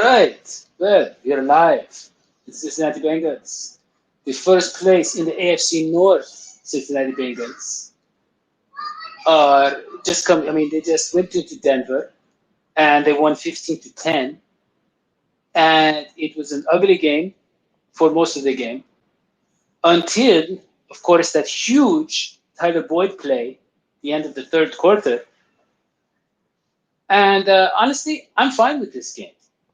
right. Well, we're live. It's Cincinnati Bengals. The first place in the AFC North, Cincinnati Bengals, are just come. I mean, they just went into Denver and they won 15-10, and it was an ugly game for most of the game until, of course, that huge Tyler Boyd play, the end of the third quarter. And honestly, I'm fine with this game.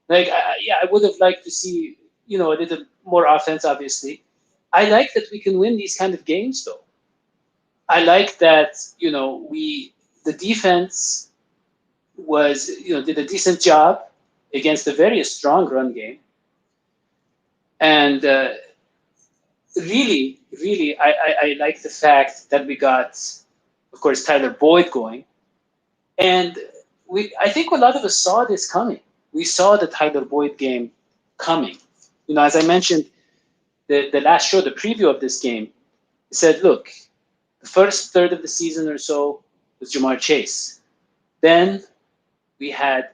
Like, yeah, I would have liked to see, a little more offense, obviously. I like that we can win these kind of games, though. I like that, the defense did a decent job against a very strong run game. And really, I like the fact that we got, of course, Tyler Boyd going. And I think a lot of us saw this coming. We saw the Tyler Boyd game coming. As I mentioned, the last show, the preview of this game, said, look, the first third of the season or so was Jamar Chase. Then we had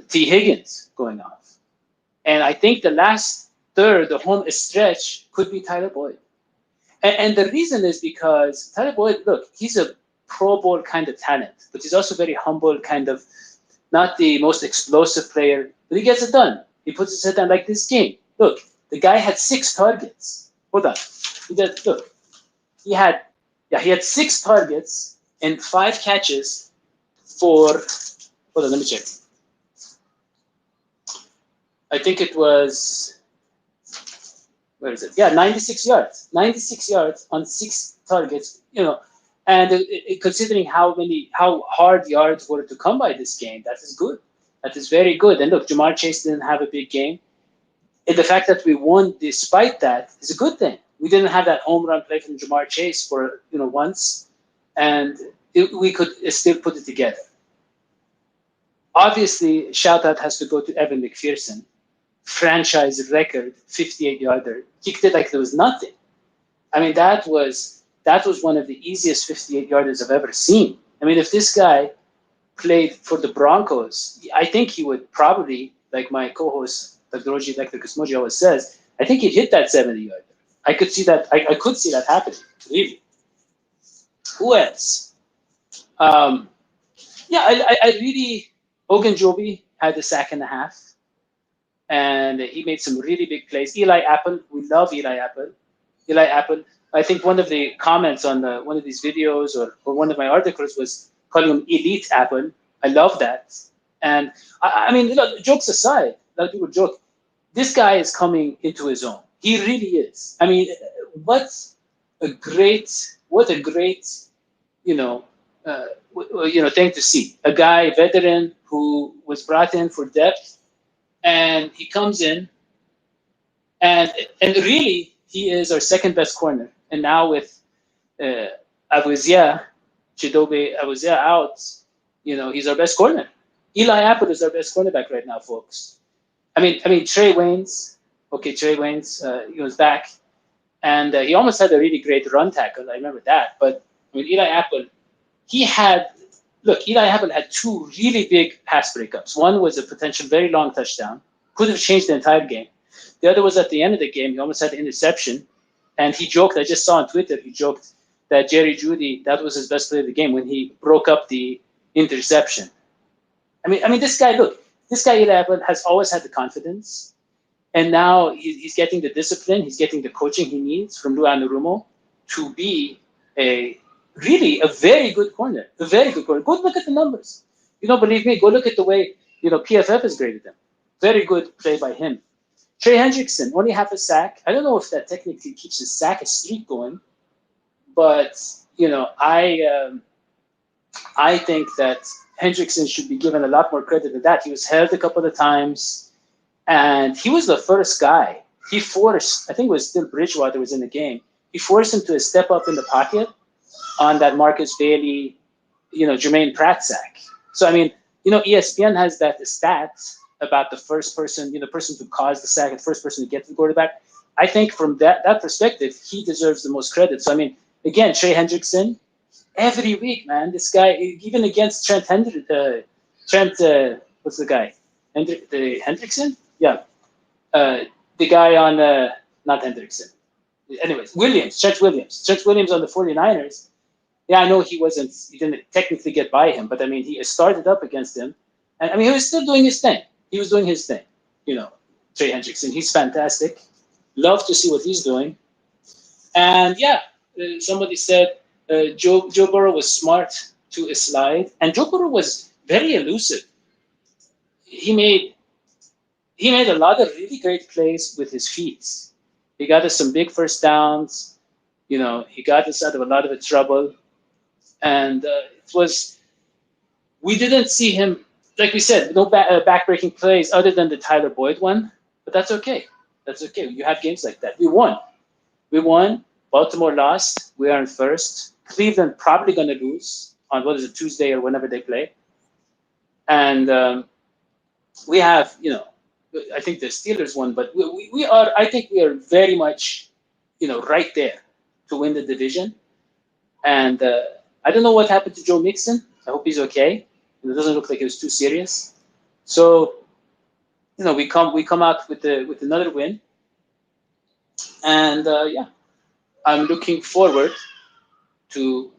T. Higgins going off. And I think the last third, the home stretch, could be Tyler Boyd. And the reason is because Tyler Boyd, look, he's a Pro Bowl kind of talent, but he's also very humble, kind of not the most explosive player, but he gets it done. He puts his head down like this game. Look, the guy had 6 targets. Hold on. He had 6 targets and 5 catches for, hold on, let me check. I think it was, where is it? Yeah, 96 yards. 96 yards on 6 targets, and considering how hard yards were to come by this game, that is good. That is very good. And look, Jamar Chase didn't have a big game. And the fact that we won despite that is a good thing. We didn't have that home run play from Jamar Chase for once, and we could still put it together. Obviously, shout out has to go to Evan McPherson, franchise record 58-yarder. Kicked it like there was nothing. I mean, that was one of the easiest 58-yarders I've ever seen. I mean, if this guy played for the Broncos, I think he would probably, like my co-host, Dr. Roji Electric always says, I think he'd hit that 70-yarder. I could see that. I could see that happening, really. Who else? I really, Ogunjobi had a sack and a half, and he made some really big plays. Eli Apple, we love Eli Apple. Eli Apple, I think one of the comments on one of these videos or one of my articles was calling him Elite Apple. I love that. And I mean, jokes aside, a lot of people joke, this guy is coming into his own. He really is. I mean, what a great, thing to see. A guy, veteran, who was brought in for depth, and he comes in, and really, he is our second best corner. And now with Chidobe Awuzia out, he's our best corner. Eli Apple is our best cornerback right now, folks. I mean, Trey Waynes, he was back, and he almost had a really great run tackle. I remember that. But I mean, Eli Apple had 2 really big pass breakups. One was a potential very long touchdown, could have changed the entire game. The other was at the end of the game. He almost had an interception, and he joked. I just saw on Twitter. He joked that Jerry Jeudy, that was his best play of the game when he broke up the interception. I mean, this guy Eli Apple has always had the confidence, and now he's getting the discipline, he's getting the coaching he needs from Lou Anarumo to be a very good corner, a very good corner. Go look at the numbers. You don't believe me? Go look at the way PFF has graded him. Very good play by him. Trey Hendrickson, only half a sack. I don't know if that technically keeps his sack streak going, but I think that Hendrickson should be given a lot more credit than that. He was held a couple of times, and he was the first guy. He forced, I think it was still Bridgewater was in the game. He forced him to step up in the pocket on that Marcus Bailey, Jermaine Pratt sack. So, I mean, ESPN has that stat about the first person, the person who caused the sack, the first person to get to the quarterback. I think from that perspective, he deserves the most credit. So, I mean, again, Trey Hendrickson, every week, man, this guy, even against Trent, what's the guy? The Hendrickson? Yeah. The guy on, not Hendrickson. Anyways, Chet Williams on the 49ers. Yeah, I know he didn't technically get by him, but I mean, he started up against him. And I mean, he was still doing his thing. He was doing his thing. Trey Hendrickson, he's fantastic. Love to see what he's doing. And yeah, somebody said Joe Burrow was smart to a slide, and Joe Burrow was very elusive. He made a lot of really great plays with his feet. He got us some big first downs. He got us out of a lot of trouble, and we didn't see him, like we said, no backbreaking plays other than the Tyler Boyd one, but that's okay. That's okay. You have games like that. We won. Baltimore lost. We are in first. Cleveland probably going to lose on Tuesday or whenever they play. And we have, I think the Steelers won, but I think we are very much, right there to win the division. And I don't know what happened to Joe Mixon. I hope he's okay. It doesn't look like it was too serious. So, we come out with another win. And yeah, I'm looking forward to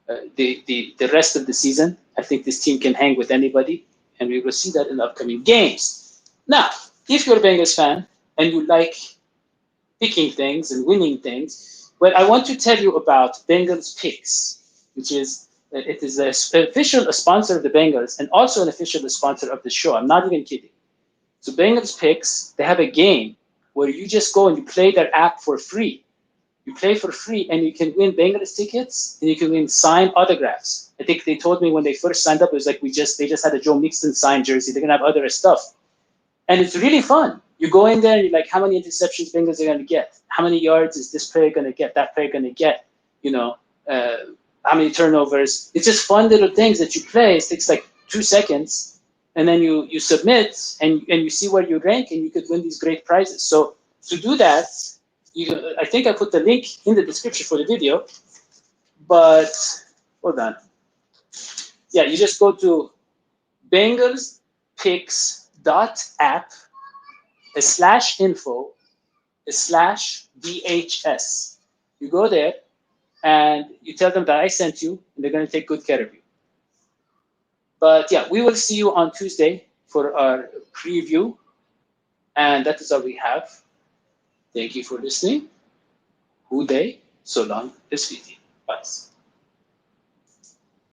the rest of the season. I think this team can hang with anybody, and we will see that in the upcoming games. Now, if you're a Bengals fan and you like picking things and winning things, well, I want to tell you about Bengals Picks, which is it is an official sponsor of the Bengals and also an official sponsor of the show. I'm not even kidding. So Bengals Picks, they have a game where you just go and you play their app for free. You play for free and you can win Bengals tickets and you can win signed autographs. I think they told me when they first signed up, it was like they just had a Joe Mixon signed jersey. They're gonna have other stuff. And it's really fun. You go in there and you're like, how many interceptions Bengals are gonna get? How many yards is this player gonna get, that player gonna get? How many turnovers? It's just fun little things that you play. It takes like 2 seconds. And then you submit and you see where you rank and you could win these great prizes. So to do that, I think I put the link in the description for the video, but hold on. Yeah, you just go to bengalspicks.app/info/VHS. You go there and you tell them that I sent you, and they're going to take good care of you. But yeah, we will see you on Tuesday for our preview, and that is all we have. Thank you for listening. Huday, so long, Esfiti. Bye.